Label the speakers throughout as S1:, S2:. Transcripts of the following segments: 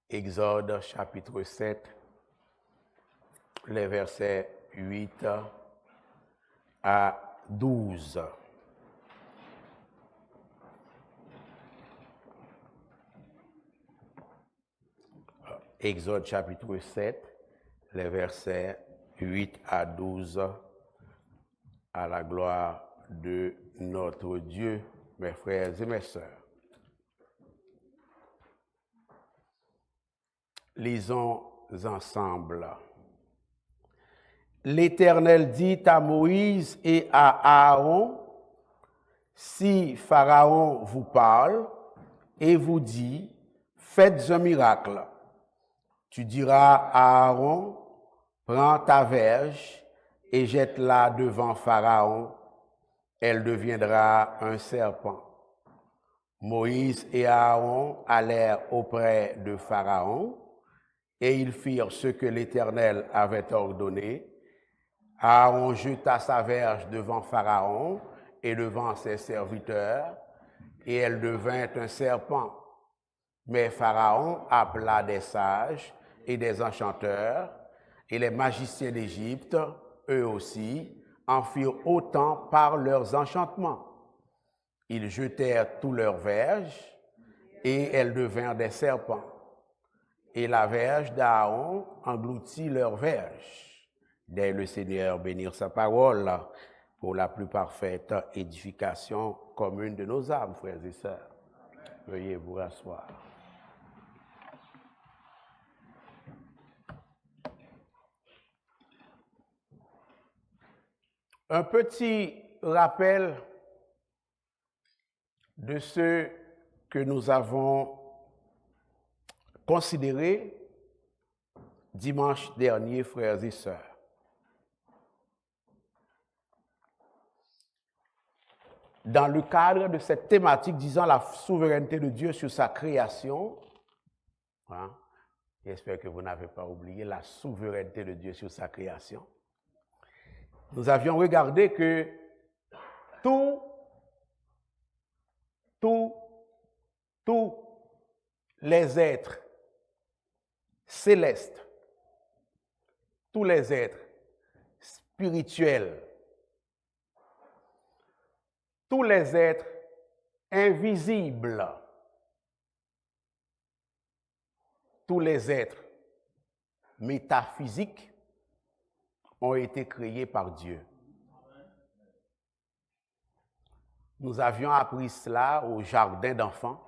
S1: Exode chapitre 7, les versets 8 à 12. Exode chapitre 7, les versets 8 à 12, à la gloire de notre Dieu, mes frères et mes sœurs. Lisons ensemble. L'Éternel dit à Moïse et à Aaron, si Pharaon vous parle et vous dit, faites un miracle, tu diras à Aaron, prends ta verge et jette-la devant Pharaon, elle deviendra un serpent. Moïse et Aaron allèrent auprès de Pharaon, et ils firent ce que l'Éternel avait ordonné. Aaron jeta sa verge devant Pharaon et devant ses serviteurs, et elle devint un serpent. Mais Pharaon appela des sages et des enchanteurs, et les magiciens d'Égypte, eux aussi, en firent autant par leurs enchantements. Ils jetèrent tous leurs verges, et elles devinrent des serpents. Et la verge d'Aaron engloutit leurs verges. Dès le Seigneur bénir sa parole pour la plus parfaite édification commune de nos âmes, frères et sœurs. Veuillez vous rasseoir. Un petit rappel de ce que nous avons considéré dimanche dernier, frères et sœurs. Dans le cadre de cette thématique disant la souveraineté de Dieu sur sa création, j'espère que vous n'avez pas oublié la souveraineté de Dieu sur sa création, nous avions regardé que tous les êtres célestes, tous les êtres spirituels, tous les êtres invisibles, tous les êtres métaphysiques ont été créés par Dieu. Nous avions appris cela au jardin d'enfants.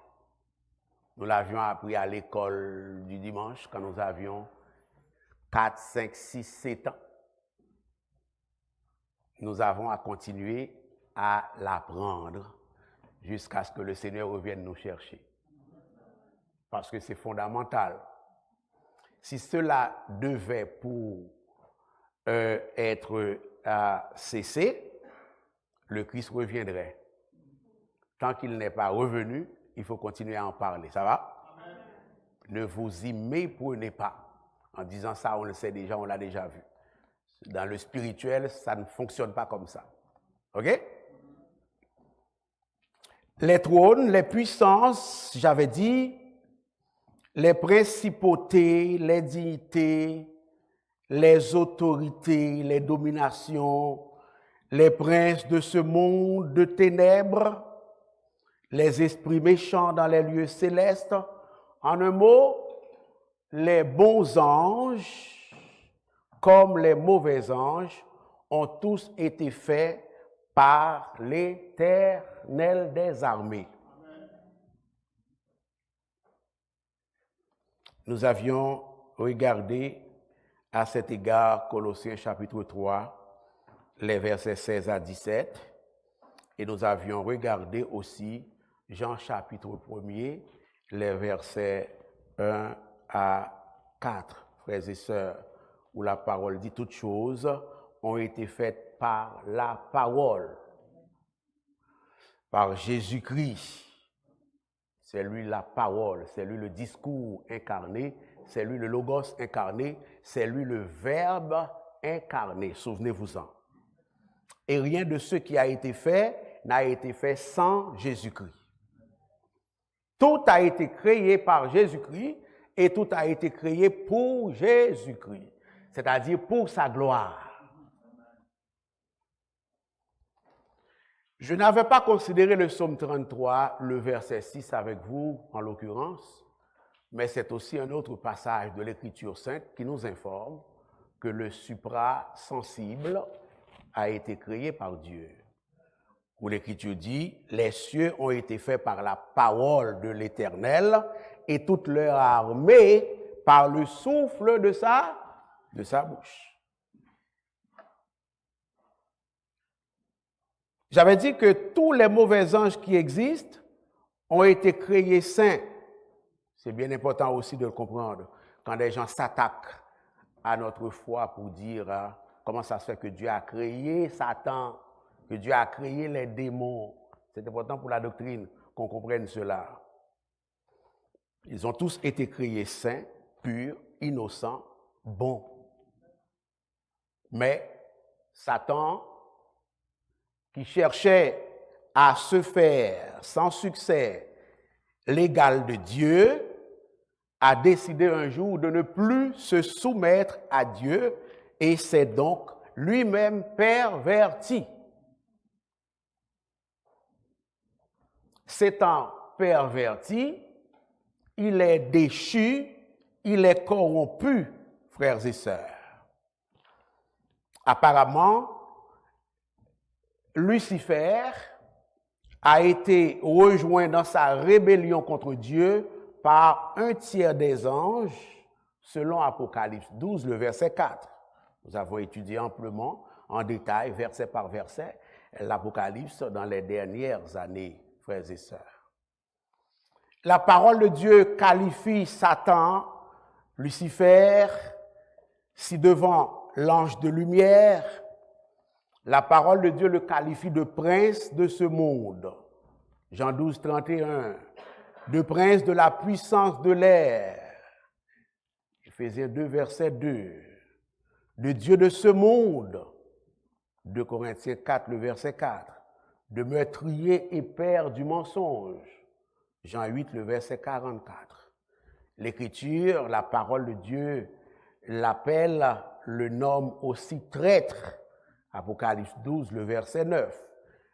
S1: Nous l'avions appris à l'école du dimanche quand nous avions 4, 5, 6, 7 ans. Nous avons à continuer à l'apprendre jusqu'à ce que le Seigneur revienne nous chercher. Parce que c'est fondamental. Si cela devait pour être cessé, le Christ reviendrait. Tant qu'il n'est pas revenu, il faut continuer à en parler. Ça va? Amen. Ne vous y méprenez pas. En disant ça, on le sait déjà, on l'a déjà vu. Dans le spirituel, ça ne fonctionne pas comme ça. OK? Les trônes, les puissances, j'avais dit, les principautés, les dignités, les autorités, les dominations, les princes de ce monde de ténèbres, les esprits méchants dans les lieux célestes, en un mot, les bons anges comme les mauvais anges ont tous été faits par l'Éternel des armées. Nous avions regardé à cet égard Colossiens chapitre 3, les versets 16 à 17, et nous avions regardé aussi Jean chapitre 1er, les versets 1 à 4, frères et sœurs, où la parole dit toutes choses ont été faites par la parole, par Jésus-Christ. C'est lui la parole, c'est lui le discours incarné, c'est lui le logos incarné, c'est lui le verbe incarné, souvenez-vous-en. Et rien de ce qui a été fait n'a été fait sans Jésus-Christ. Tout a été créé par Jésus-Christ et tout a été créé pour Jésus-Christ, c'est-à-dire pour sa gloire. Je n'avais pas considéré le psaume 33, le verset 6 avec vous, en l'occurrence, mais c'est aussi un autre passage de l'Écriture sainte qui nous informe que le supra-sensible a été créé par Dieu. Où l'Écriture dit, les cieux ont été faits par la parole de l'Éternel et toute leur armée par le souffle de sa bouche. J'avais dit que tous les mauvais anges qui existent ont été créés saints. C'est bien important aussi de le comprendre. Quand des gens s'attaquent à notre foi pour dire comment ça se fait que Dieu a créé Satan, que Dieu a créé les démons. C'est important pour la doctrine qu'on comprenne cela. Ils ont tous été créés saints, purs, innocents, bons. Mais Satan, qui cherchait à se faire sans succès l'égal de Dieu, a décidé un jour de ne plus se soumettre à Dieu et s'est donc lui-même perverti. S'étant perverti, il est déchu, il est corrompu, frères et sœurs. Apparemment, Lucifer a été rejoint dans sa rébellion contre Dieu par un tiers des anges, selon Apocalypse 12, le verset 4. Nous avons étudié amplement, en détail, verset par verset, l'Apocalypse dans les dernières années, frères et sœurs. La parole de Dieu qualifie Satan, Lucifer, ci-devant l'ange de lumière. La parole de Dieu le qualifie de prince de ce monde. Jean 12, 31. De prince de la puissance de l'air. Éphésiens 2, verset 2. De Dieu de ce monde. 2 Corinthiens 4, le verset 4. De meurtrier et père du mensonge. Jean 8, le verset 44. L'Écriture, la parole de Dieu, l'appelle, le nomme aussi traître. Apocalypse 12, le verset 9.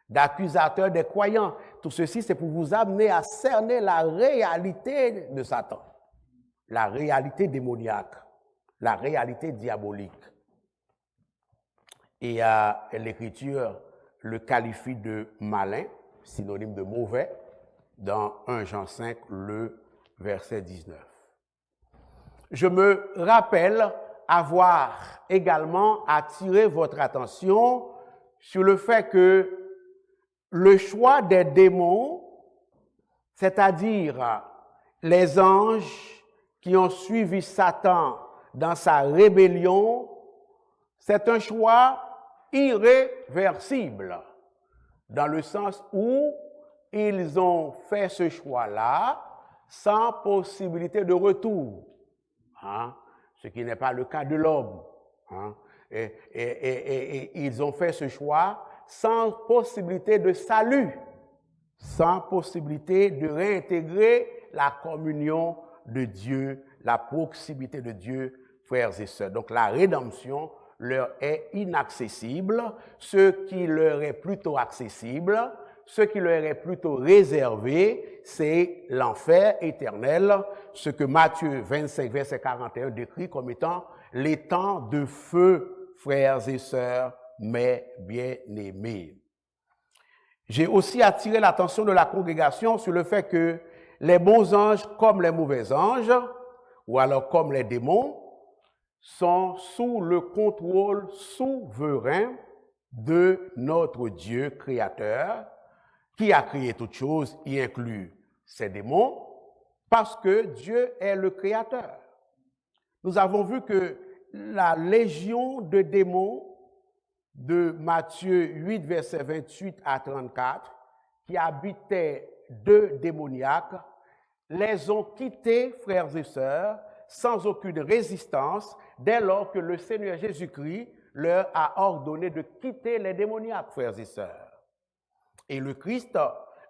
S1: D'accusateur des croyants. Tout ceci, c'est pour vous amener à cerner la réalité de Satan, la réalité démoniaque, la réalité diabolique. Et l'Écriture le qualifie de malin, synonyme de mauvais, dans 1 Jean 5, le verset 19. Je me rappelle avoir également attiré votre attention sur le fait que le choix des démons, c'est-à-dire les anges qui ont suivi Satan dans sa rébellion, c'est un choix irréversible, dans le sens où ils ont fait ce choix-là sans possibilité de retour. Ce qui n'est pas le cas de l'homme. Et ils ont fait ce choix sans possibilité de salut, sans possibilité de réintégrer la communion de Dieu, la proximité de Dieu, frères et sœurs. Donc la rédemption leur est inaccessible. Ce qui leur est plutôt accessible, ce qui leur est plutôt réservé, c'est l'enfer éternel, ce que Matthieu 25, verset 41 décrit comme étant les temps de feu, frères et sœurs, mes bien-aimés. J'ai aussi attiré l'attention de la congrégation sur le fait que les bons anges comme les mauvais anges, ou alors comme les démons, sont sous le contrôle souverain de notre Dieu créateur, qui a créé toutes choses, y inclut ces démons, parce que Dieu est le créateur. Nous avons vu que la légion de démons de Matthieu 8, verset 28 à 34, qui habitaient deux démoniaques, les ont quittés, frères et sœurs, sans aucune résistance, dès lors que le Seigneur Jésus-Christ leur a ordonné de quitter les démoniaques, frères et sœurs. Et le Christ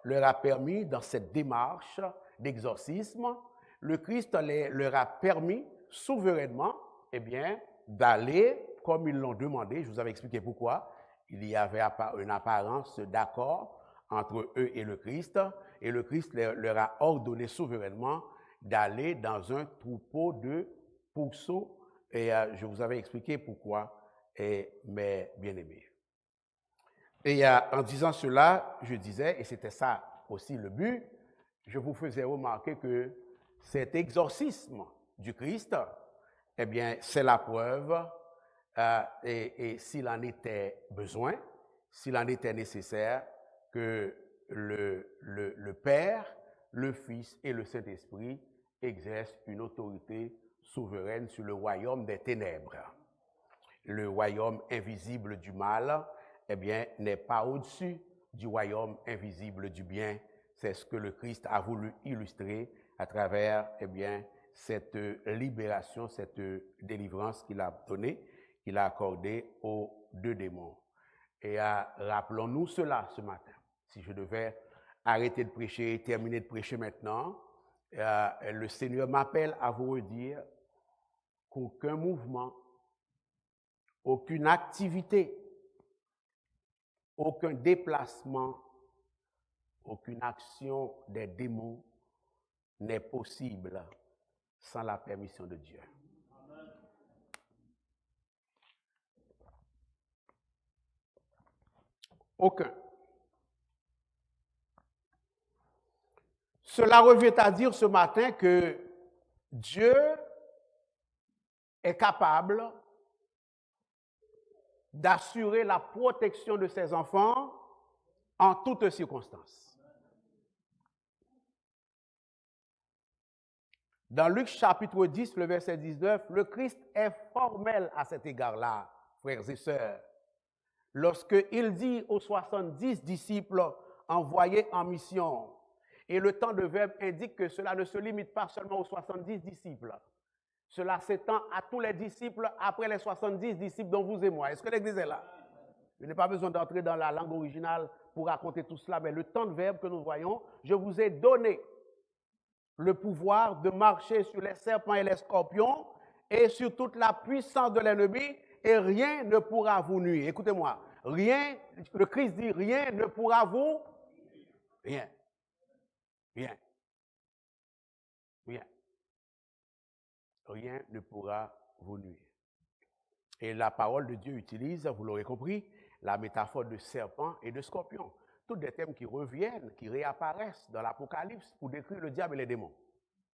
S1: leur a permis, dans cette démarche d'exorcisme, le Christ leur a permis souverainement, eh bien, d'aller, comme ils l'ont demandé, je vous avais expliqué pourquoi, il y avait une apparence d'accord entre eux et le Christ leur a ordonné souverainement d'aller dans un troupeau de pourceaux, et je vous avais expliqué pourquoi, mes bien-aimés. Et en disant cela, je disais, et c'était ça aussi le but, je vous faisais remarquer que cet exorcisme du Christ, eh bien, c'est la preuve, et s'il en était besoin, s'il en était nécessaire, que le Père, le Fils et le Saint-Esprit exercent une autorité souveraine sur le royaume des ténèbres. Le royaume invisible du mal, eh bien, n'est pas au-dessus du royaume invisible du bien. C'est ce que le Christ a voulu illustrer à travers, eh bien, cette libération, cette délivrance qu'il a donnée, qu'il a accordée aux deux démons. Et rappelons-nous cela ce matin. Si je devais arrêter de prêcher et terminer de prêcher maintenant, le Seigneur m'appelle à vous redire qu'aucun mouvement, aucune activité, aucun déplacement, aucune action des démons n'est possible sans la permission de Dieu. Aucun. Cela revient à dire ce matin que Dieu est capable d'assurer la protection de ses enfants en toutes circonstances. Dans Luc chapitre 10, le verset 19, le Christ est formel à cet égard-là, frères et sœurs. Lorsqu'il dit aux 70 disciples envoyés en mission, et le temps de verbe indique que cela ne se limite pas seulement aux 70 disciples, cela s'étend à tous les disciples après les 70 disciples dont vous et moi. Est-ce que l'Église est là? Je n'ai pas besoin d'entrer dans la langue originale pour raconter tout cela, mais le temps de verbe que nous voyons, je vous ai donné le pouvoir de marcher sur les serpents et les scorpions et sur toute la puissance de l'ennemi, et rien ne pourra vous nuire. Écoutez-moi, rien, le Christ dit, rien ne pourra vous, rien, rien, rien, rien ne pourra vous nuire. Et la parole de Dieu utilise, vous l'aurez compris, la métaphore de serpent et de scorpion. Tous des thèmes qui reviennent, qui réapparaissent dans l'Apocalypse pour décrire le diable et les démons.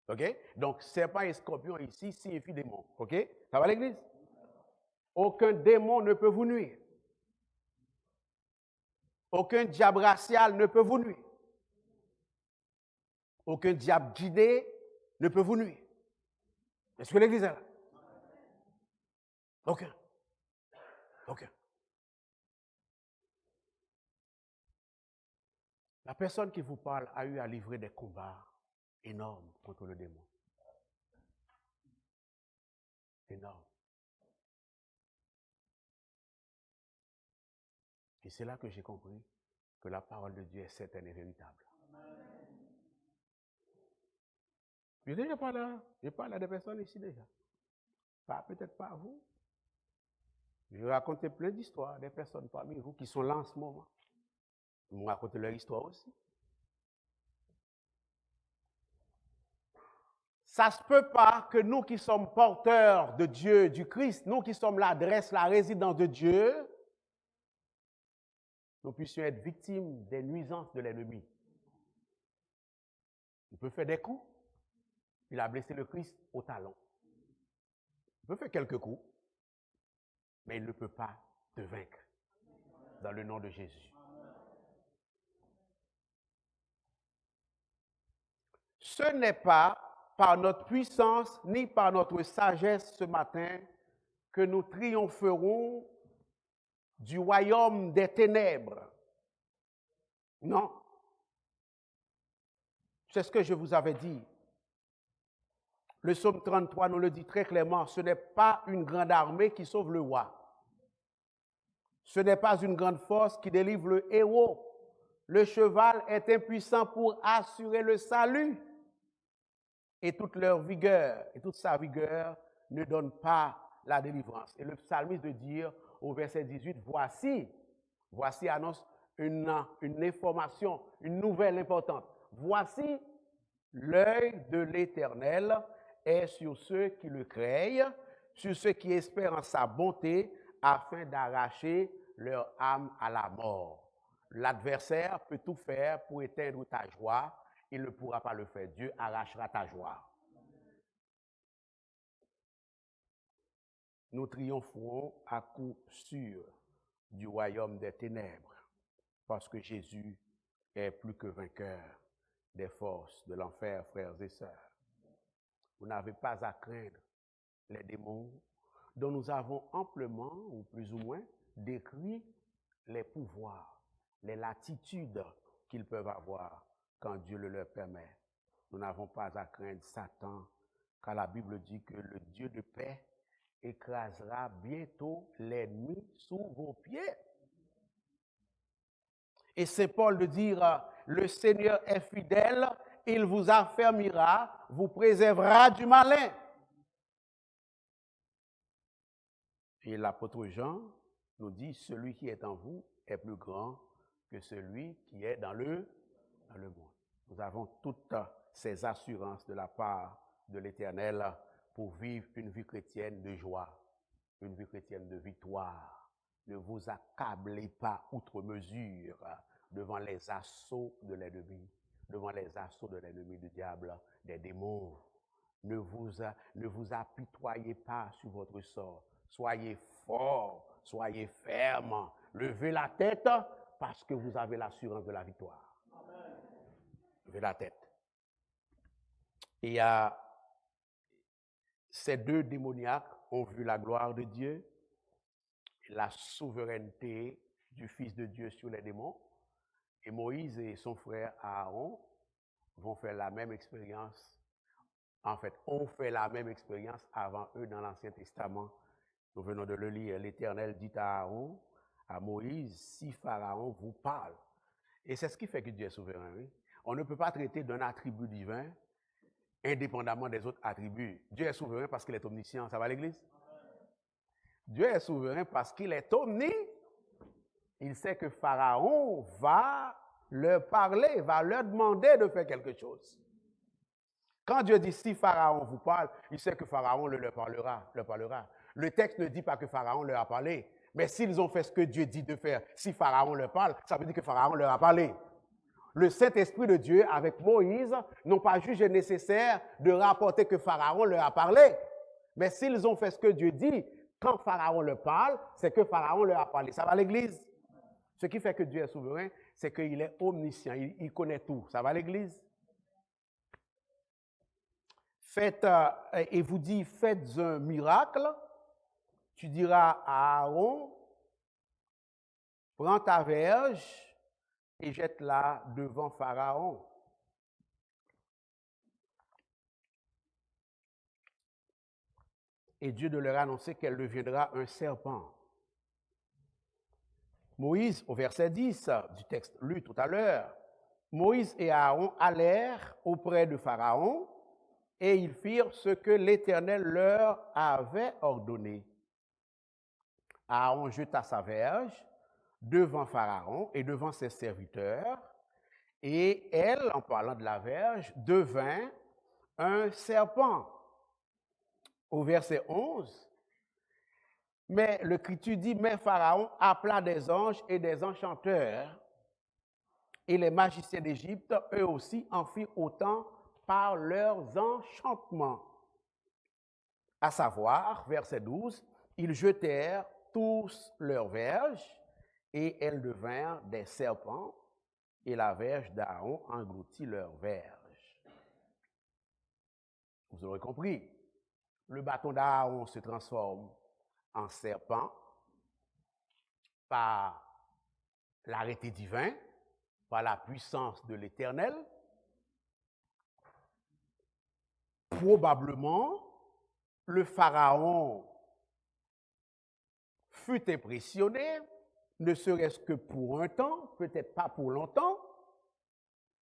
S1: OK? Donc, serpent et scorpion ici signifient démons. OK? Ça va l'Église? Aucun démon ne peut vous nuire. Aucun diable racial ne peut vous nuire. Aucun diable guidé ne peut vous nuire. Est-ce que l'Église est là? Aucun. Aucun. La personne qui vous parle a eu à livrer des combats énormes contre le démon. Énorme. Et c'est là que j'ai compris que la parole de Dieu est certaine et véritable. Je n'ai pas là. Je parle à des personnes ici déjà. Peut-être pas à vous. Je vais raconter plein d'histoires des personnes parmi vous qui sont là en ce moment. Ils m'ont raconté leur histoire aussi. Ça ne se peut pas que nous qui sommes porteurs de Dieu, du Christ, nous qui sommes l'adresse, la résidence de Dieu, nous puissions être victimes des nuisances de l'ennemi. Il peut faire des coups. Il a blessé le Christ au talon. Il peut faire quelques coups, mais il ne peut pas te vaincre dans le nom de Jésus. Ce n'est pas par notre puissance ni par notre sagesse ce matin que nous triompherons du royaume des ténèbres. Non. C'est ce que je vous avais dit. Le psaume 33 nous le dit très clairement, ce n'est pas une grande armée qui sauve le roi. Ce n'est pas une grande force qui délivre le héros. Le cheval est impuissant pour assurer le salut. et toute leur vigueur, et toute sa vigueur ne donne pas la délivrance. Et le psalmiste de dire au verset 18, voici annonce une information, une nouvelle importante. Voici, l'œil de l'Éternel est sur ceux qui le craignent, sur ceux qui espèrent en sa bonté, afin d'arracher leur âme à la mort. L'adversaire peut tout faire pour éteindre ta joie, il ne pourra pas le faire. Dieu arrachera ta joie. Nous triompherons à coup sûr du royaume des ténèbres, parce que Jésus est plus que vainqueur des forces de l'enfer, frères et sœurs. Vous n'avez pas à craindre les démons dont nous avons amplement, ou plus ou moins, décrit les pouvoirs, les latitudes qu'ils peuvent avoir quand Dieu le leur permet. Nous n'avons pas à craindre Satan, car la Bible dit que le Dieu de paix écrasera bientôt l'ennemi sous vos pieds. Et c'est Paul de dire, le Seigneur est fidèle, il vous affermira, vous préservera du malin. Et l'apôtre Jean nous dit, celui qui est en vous est plus grand que celui qui est dans le monde. Nous avons toutes ces assurances de la part de l'Éternel pour vivre une vie chrétienne de joie, une vie chrétienne de victoire. Ne vous accablez pas outre mesure devant les assauts de l'ennemi, devant les assauts de l'ennemi du diable, des démons. Ne vous apitoyez pas sur votre sort. Soyez fort, soyez ferme. Levez la tête parce que vous avez l'assurance de la victoire. Amen. Levez la tête. Et il y a ces deux démoniaques ont vu la gloire de Dieu, la souveraineté du Fils de Dieu sur les démons. Et Moïse et son frère Aaron vont faire la même expérience. En fait, ont fait la même expérience avant eux dans l'Ancien Testament. Nous venons de le lire. L'Éternel dit à Aaron, à Moïse, si Pharaon vous parle. Et c'est ce qui fait que Dieu est souverain. Oui? On ne peut pas traiter d'un attribut divin indépendamment des autres attributs. Dieu est souverain parce qu'il est omniscient. Ça va l'Église? Dieu est souverain parce qu'il est omniscient. Il sait que Pharaon va leur parler, va leur demander de faire quelque chose. Quand Dieu dit si Pharaon vous parle, il sait que Pharaon leur parlera. Le texte ne dit pas que Pharaon leur a parlé, mais s'ils ont fait ce que Dieu dit de faire, si Pharaon leur parle, ça veut dire que Pharaon leur a parlé. Le Saint-Esprit de Dieu, avec Moïse, n'ont pas jugé nécessaire de rapporter que Pharaon leur a parlé. Mais s'ils ont fait ce que Dieu dit, quand Pharaon leur parle, c'est que Pharaon leur a parlé. Ça va l'Église? Ce qui fait que Dieu est souverain, c'est qu'il est omniscient, il connaît tout. Ça va l'Église? Faites, et vous dit, faites un miracle. Tu diras à Aaron, prends ta verge et jette-la devant Pharaon. Et Dieu de leur annoncer qu'elle deviendra un serpent. Moïse, au verset 10 du texte lu tout à l'heure, Moïse et Aaron allèrent auprès de Pharaon et ils firent ce que l'Éternel leur avait ordonné. Aaron jeta sa verge devant Pharaon et devant ses serviteurs, et elle, en parlant de la verge, devint un serpent. Au verset 11, mais l'Écriture dit, mais Pharaon appela des anges et des enchanteurs, et les magiciens d'Égypte, eux aussi, en firent autant par leurs enchantements. À savoir, verset 12, ils jetèrent tous leurs verges, et elles devinrent des serpents, et la verge d'Aaron engloutit leurs verges. Vous aurez compris, le bâton d'Aaron se transforme en serpent par l'arrêté divin, par la puissance de l'Éternel. Probablement, le Pharaon fut impressionné, ne serait-ce que pour un temps, peut-être pas pour longtemps,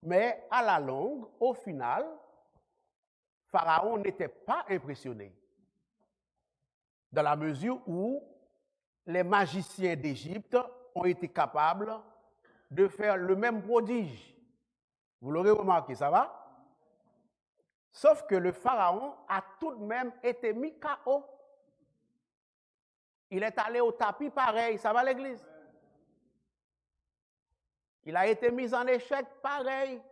S1: mais à la longue, au final, Pharaon n'était pas impressionné, dans la mesure où les magiciens d'Égypte ont été capables de faire le même prodige. Vous l'aurez remarqué, ça va? Sauf que le Pharaon a tout de même été mis KO. Il est allé au tapis pareil, ça va l'église? Il a été mis en échec pareil.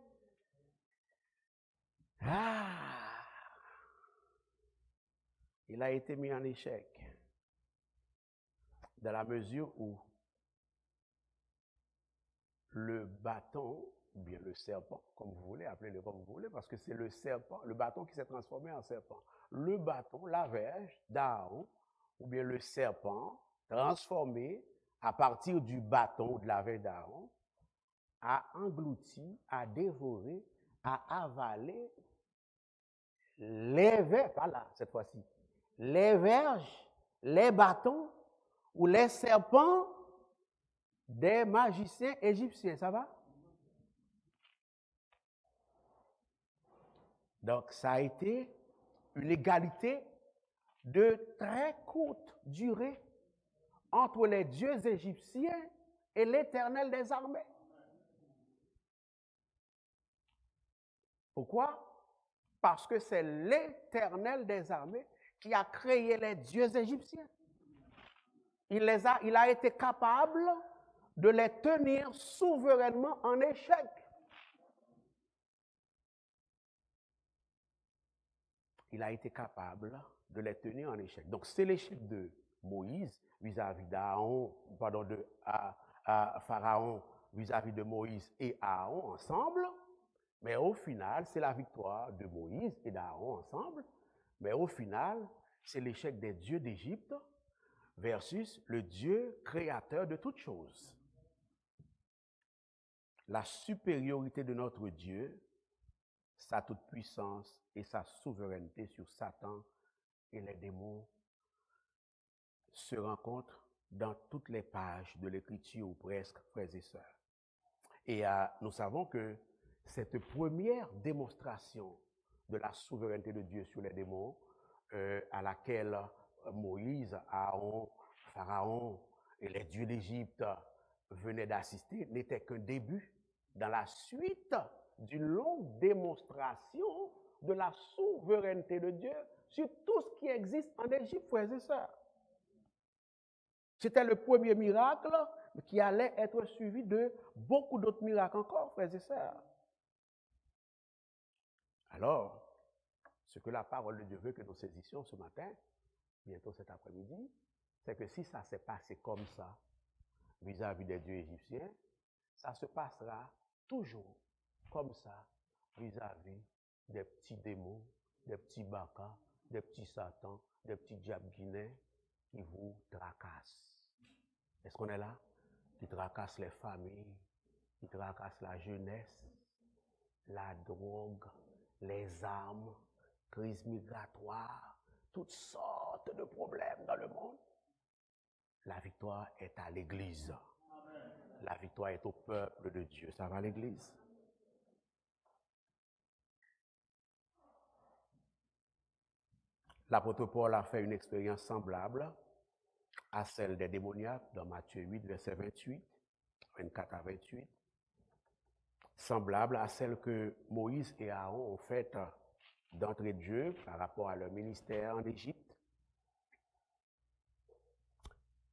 S1: Il a été mis en échec dans la mesure où le bâton, ou bien le serpent, comme vous voulez, appelez-le comme vous voulez, parce que c'est le serpent, le bâton qui s'est transformé en serpent. Le bâton, la verge d'Aaron, ou bien le serpent transformé à partir du bâton de la verge d'Aaron, a englouti, a dévoré, a avalé les verges, pas là cette fois-ci, les verges, les bâtons ou les serpents des magiciens égyptiens, ça va? Donc ça a été une égalité de très courte durée entre les dieux égyptiens et l'Éternel des armées. Pourquoi? Parce que c'est l'Éternel des armées qui a créé les dieux égyptiens. Il a été capable de les tenir souverainement en échec. Il a été capable de les tenir en échec. Donc c'est l'échec de Moïse vis-à-vis d'Aaron, pardon, de Pharaon vis-à-vis de Moïse et Aaron ensemble. Mais au final, c'est la victoire de Moïse et d'Aaron ensemble. Mais au final, c'est l'échec des dieux d'Égypte versus le Dieu créateur de toutes choses. La supériorité de notre Dieu, sa toute-puissance et sa souveraineté sur Satan et les démons se rencontrent dans toutes les pages de l'Écriture, ou presque, frères et sœurs. Et nous savons que cette première démonstration de la souveraineté de Dieu sur les démons, à laquelle Moïse, Aaron, Pharaon et les dieux d'Égypte venaient d'assister, n'était qu'un début dans la suite d'une longue démonstration de la souveraineté de Dieu sur tout ce qui existe en Égypte, frères et sœurs. C'était le premier miracle qui allait être suivi de beaucoup d'autres miracles encore, frères et sœurs. Alors, ce que la parole de Dieu veut que nous saisissions ce matin, bientôt cet après-midi, c'est que si ça s'est passé comme ça, vis-à-vis des dieux égyptiens, ça se passera toujours comme ça, vis-à-vis des petits démons, des petits bacas, des petits satans, des petits diables guinéens qui vous tracassent. Est-ce qu'on est là? Qui tracassent les familles, qui tracassent la jeunesse, la drogue, les armes, crise migratoire, toutes sortes de problèmes dans le monde. La victoire est à l'Église. La victoire est au peuple de Dieu. Ça va à l'Église? L'apôtre Paul a fait une expérience semblable à celle des démoniaques dans Matthieu 8, verset 28, 24 à 28, semblable à celle que Moïse et Aaron ont faite d'entrée de jeu par rapport à leur ministère en Égypte.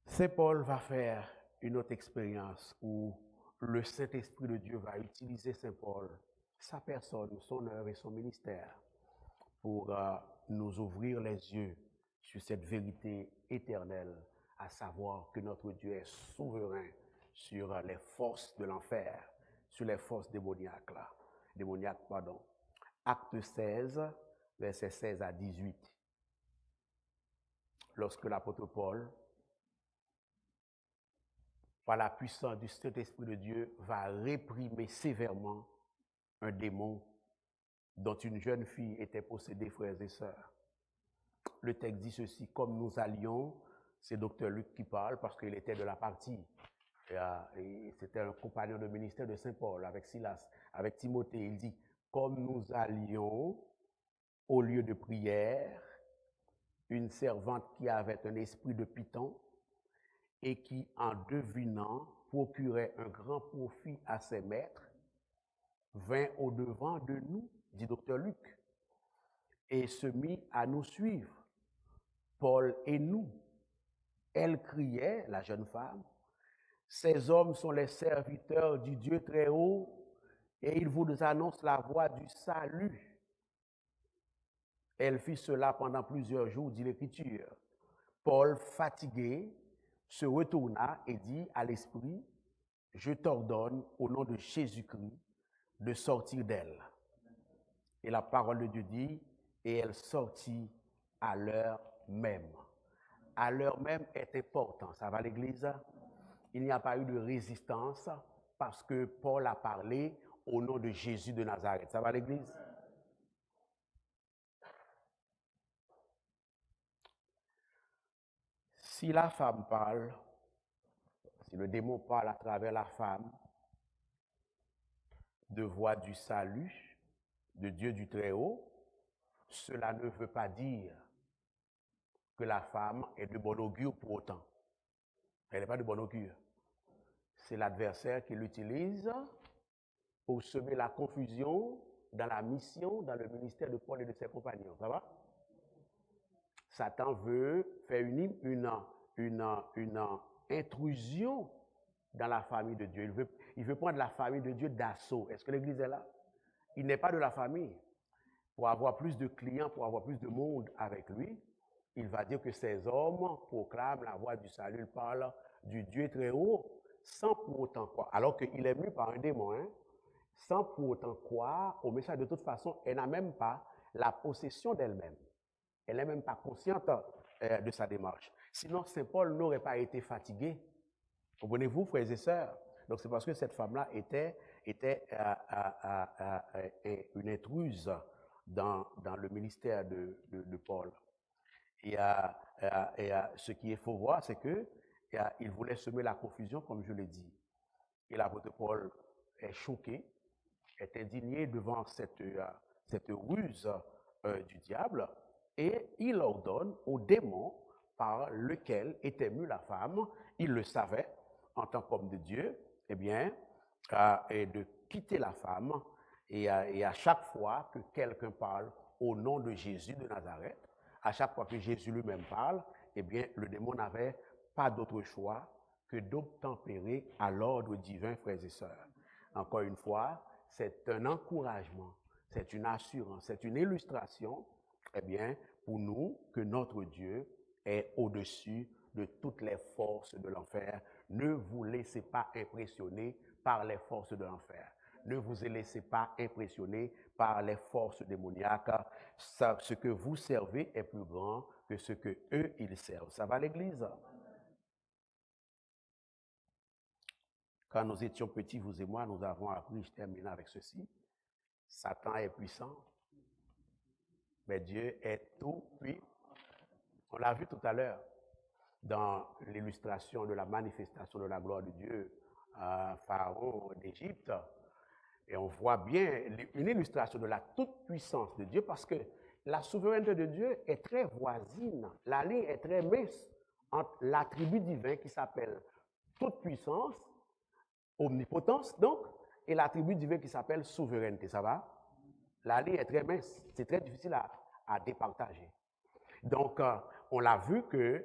S1: Saint Paul va faire une autre expérience où le Saint-Esprit de Dieu va utiliser Saint Paul, sa personne, son œuvre et son ministère pour nous ouvrir les yeux sur cette vérité éternelle, à savoir que notre Dieu est souverain sur les forces de l'enfer, sur les forces démoniaques. Acte 16, versets 16 à 18. Lorsque l'apôtre Paul, par la puissance du Saint-Esprit de Dieu, va réprimer sévèrement un démon dont une jeune fille était possédée, frères et sœurs. Le texte dit ceci: comme nous allions, c'est Dr Luc qui parle parce qu'il était de la partie. Et c'était un compagnon de ministère de Saint Paul avec Silas, avec Timothée. Il dit, comme nous allions au lieu de prière, une servante qui avait un esprit de python et qui, en devinant, procurait un grand profit à ses maîtres, vint au-devant de nous, dit docteur Luc, et se mit à nous suivre, Paul et nous. Elle criait, la jeune femme, « Ces hommes sont les serviteurs du Dieu très haut, et ils vous annoncent la voie du salut. » Elle fit cela pendant plusieurs jours, dit l'Écriture. Paul, fatigué, se retourna et dit à l'esprit, « Je t'ordonne, au nom de Jésus-Christ, de sortir d'elle. » Et la parole de Dieu dit, et elle sortit à l'heure même. À l'heure même est important. Ça va l'Église? Il n'y a pas eu de résistance parce que Paul a parlé au nom de Jésus de Nazareth. Ça va l'Église? Si la femme parle, si le démon parle à travers la femme, de voix du salut, de Dieu du Très-Haut, cela ne veut pas dire que la femme est de bon augure pour autant. Elle n'est pas de bon augure. C'est l'adversaire qui l'utilise pour semer la confusion dans la mission, dans le ministère de Paul et de ses compagnons. Ça va? Satan veut faire une intrusion dans la famille de Dieu. Il veut prendre la famille de Dieu d'assaut. Est-ce que l'Église est là? Il n'est pas de la famille. Pour avoir plus de clients, pour avoir plus de monde avec lui, il va dire que ces hommes proclament la voix du salut, ils parlent du Dieu très haut, sans pour autant croire, alors qu'il est venu par un démon, hein, sans pour autant croire au message. De toute façon, elle n'a même pas la possession d'elle-même. Elle n'est même pas consciente de sa démarche. Sinon, Saint Paul n'aurait pas été fatigué. Comprenez-vous, frères et sœurs? Donc, c'est parce que cette femme-là était une intruse dans le ministère de Paul. Et ce qu'il faut voir, c'est qu'il voulait semer la confusion, comme je l'ai dit. Et l'apôtre Paul est choqué, est indigné devant cette ruse du diable, et il ordonne au démon par lequel était mue la femme, il le savait en tant qu'homme de Dieu, eh bien, et de quitter la femme, et à chaque fois que quelqu'un parle au nom de Jésus de Nazareth, à chaque fois que Jésus lui-même parle, eh bien, le démon n'avait pas d'autre choix que d'obtempérer à l'ordre divin, frères et sœurs. Encore une fois, c'est un encouragement, c'est une assurance, c'est une illustration, eh bien, pour nous, que notre Dieu est au-dessus de toutes les forces de l'enfer. Ne vous laissez pas impressionner par les forces de l'enfer. Ne vous laissez pas impressionner par les forces démoniaques. Ce que vous servez est plus grand que ce que eux, ils servent. Ça va l'Église? Quand nous étions petits, vous et moi, nous avons appris, je termine avec ceci, Satan est puissant, mais Dieu est tout puissant. On l'a vu tout à l'heure dans l'illustration de la manifestation de la gloire de Dieu à Pharaon d'Égypte. Et on voit bien une illustration de la toute-puissance de Dieu parce que la souveraineté de Dieu est très voisine. La ligne est très mince entre l'attribut divin qui s'appelle toute-puissance, omnipotence donc, et l'attribut divin qui s'appelle souveraineté. Ça va? La ligne est très mince. C'est très difficile à départager. Donc, on l'a vu que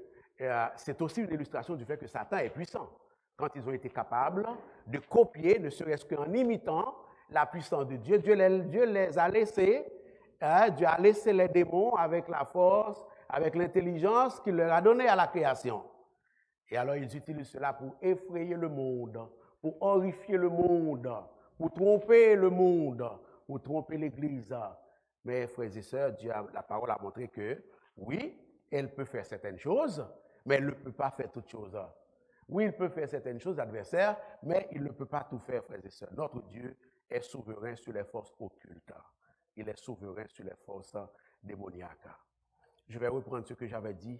S1: c'est aussi une illustration du fait que Satan est puissant. Quand ils ont été capables de copier, ne serait-ce qu'en imitant la puissance de Dieu, Dieu les a laissés, Dieu a laissé les démons avec la force, avec l'intelligence qu'il leur a donnée à la création. Et alors ils utilisent cela pour effrayer le monde, pour horrifier le monde, pour tromper le monde, pour tromper l'Église. Mais frères et sœurs, la parole a montré que oui, elle peut faire certaines choses, mais elle ne peut pas faire toutes choses. Oui, il peut faire certaines choses, l'adversaire, mais il ne peut pas tout faire, frères et sœurs. Notre Dieu est souverain sur les forces occultes. Il est souverain sur les forces démoniaques. Je vais reprendre ce que j'avais dit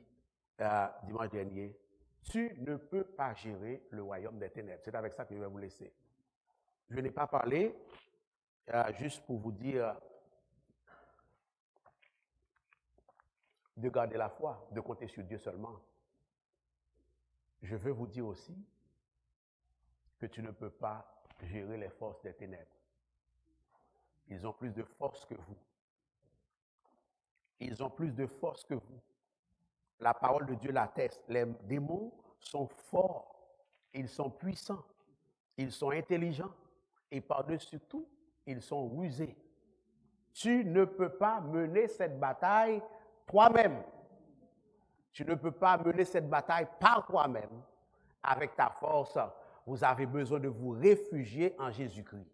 S1: dimanche dernier. Tu ne peux pas gérer le royaume des ténèbres. C'est avec ça que je vais vous laisser. Je n'ai pas parlé, juste pour vous dire de garder la foi, de compter sur Dieu seulement. Je veux vous dire aussi que tu ne peux pas gérer les forces des ténèbres. Ils ont plus de force que vous. Ils ont plus de force que vous. La parole de Dieu l'atteste. Les démons sont forts, ils sont puissants, ils sont intelligents et par-dessus tout, ils sont rusés. Tu ne peux pas mener cette bataille toi-même. Tu ne peux pas mener cette bataille par toi-même avec ta force. Vous avez besoin de vous réfugier en Jésus-Christ.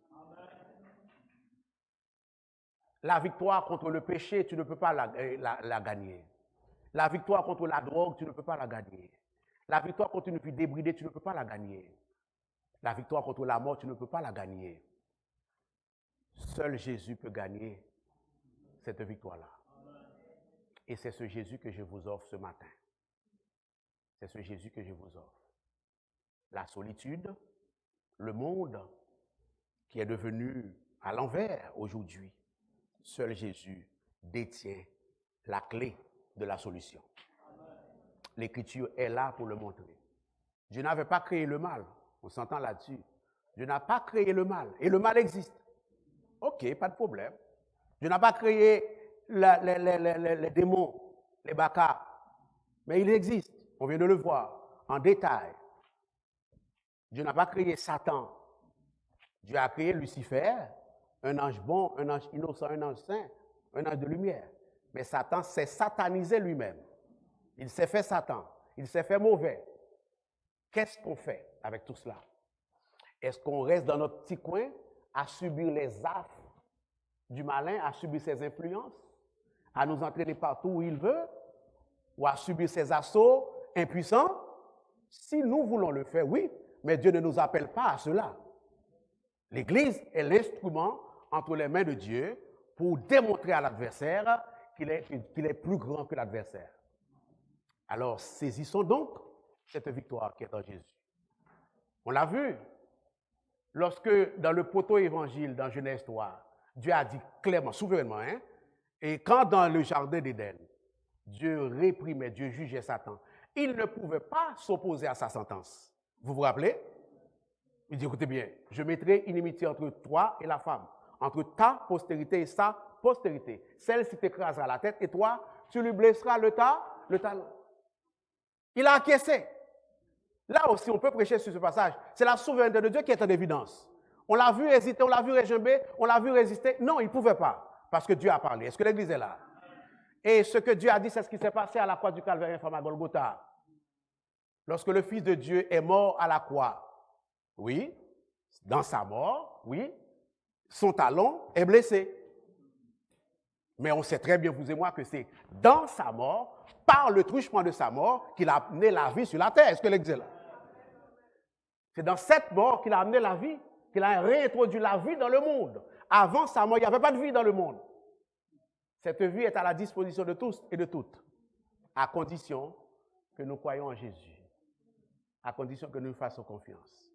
S1: La victoire contre le péché, tu ne peux pas la gagner. La victoire contre la drogue, tu ne peux pas la gagner. La victoire contre une vie débridée, tu ne peux pas la gagner. La victoire contre la mort, tu ne peux pas la gagner. Seul Jésus peut gagner cette victoire-là. Et c'est ce Jésus que je vous offre ce matin. C'est ce Jésus que je vous offre. La solitude, le monde qui est devenu à l'envers aujourd'hui, seul Jésus détient la clé de la solution. L'Écriture est là pour le montrer. Dieu n'avait pas créé le mal. On s'entend là-dessus. Dieu n'a pas créé le mal. Et le mal existe. OK, pas de problème. Dieu n'a pas créé les démons, les bacas. Mais il existe. On vient de le voir en détail. Dieu n'a pas créé Satan. Dieu a créé Lucifer, un ange bon, un ange innocent, un ange saint, un ange de lumière. Mais Satan s'est satanisé lui-même. Il s'est fait Satan. Il s'est fait mauvais. Qu'est-ce qu'on fait avec tout cela? Est-ce qu'on reste dans notre petit coin à subir les affres du malin, à subir ses influences, à nous entraîner partout où il veut, ou à subir ses assauts impuissants? Si nous voulons le faire, oui, mais Dieu ne nous appelle pas à cela. L'Église est l'instrument entre les mains de Dieu pour démontrer à l'adversaire qu'il est plus grand que l'adversaire. Alors, saisissons donc cette victoire qui est en Jésus. On l'a vu, lorsque dans le proto-évangile, dans Genèse 3, Dieu a dit clairement, souverainement, et quand dans le jardin d'Éden, Dieu réprimait, Dieu jugeait Satan, il ne pouvait pas s'opposer à sa sentence. Vous vous rappelez? Il dit, écoutez bien, je mettrai inimitié entre toi et la femme, entre ta postérité et sa postérité. Celle-ci t'écrasera la tête et toi, tu lui blesseras le talon. Il a acquiescé. Là aussi, on peut prêcher sur ce passage. C'est la souveraineté de Dieu qui est en évidence. On l'a vu hésiter, on l'a vu réjouir, on l'a vu résister. Non, il ne pouvait pas, parce que Dieu a parlé. Est-ce que l'Église est là? Et ce que Dieu a dit, c'est ce qui s'est passé à la croix du Calvaire, à Golgotha. Lorsque le Fils de Dieu est mort à la croix, oui, dans sa mort, oui, son talon est blessé. Mais on sait très bien, vous et moi, que c'est dans sa mort, par le truchement de sa mort, qu'il a amené la vie sur la terre. Est-ce que l'Église est là? C'est dans cette mort qu'il a amené la vie, qu'il a réintroduit la vie dans le monde. Avant sa mort, il n'y avait pas de vie dans le monde. Cette vie est à la disposition de tous et de toutes, à condition que nous croyions en Jésus, à condition que nous fassions confiance.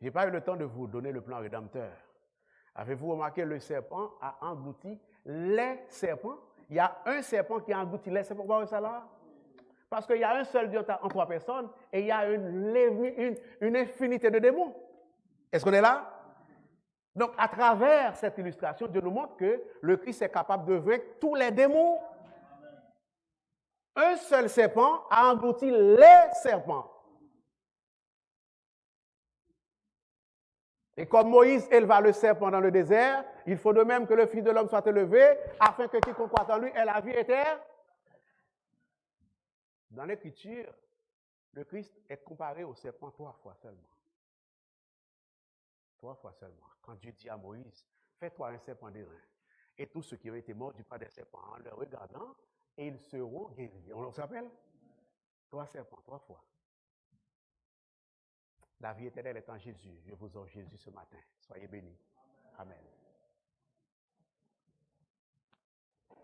S1: Je n'ai pas eu le temps de vous donner le plan rédempteur. Avez-vous remarqué, le serpent a englouti les serpents? Il y a un serpent qui a englouti les serpents. Pourquoi ça là? Parce qu'il y a un seul Dieu en trois personnes et il y a une infinité de démons. Est-ce qu'on est là? Donc, à travers cette illustration, Dieu nous montre que le Christ est capable de vaincre tous les démons. Un seul serpent a englouti les serpents. Et comme Moïse éleva le serpent dans le désert, il faut de même que le Fils de l'homme soit élevé, afin que quiconque croit en lui ait la vie éternelle. Dans l'Écriture, le Christ est comparé au serpent 3 fois seulement. 3 fois seulement. Quand Dieu dit à Moïse, fais-toi un serpent d'airain. Et tous ceux qui ont été mordus par des serpents, en le regardant, et ils seront guéris. On se rappelle? 3 serpents, 3 fois. La vie éternelle est en Jésus. Je vous offre Jésus ce matin. Soyez bénis. Amen.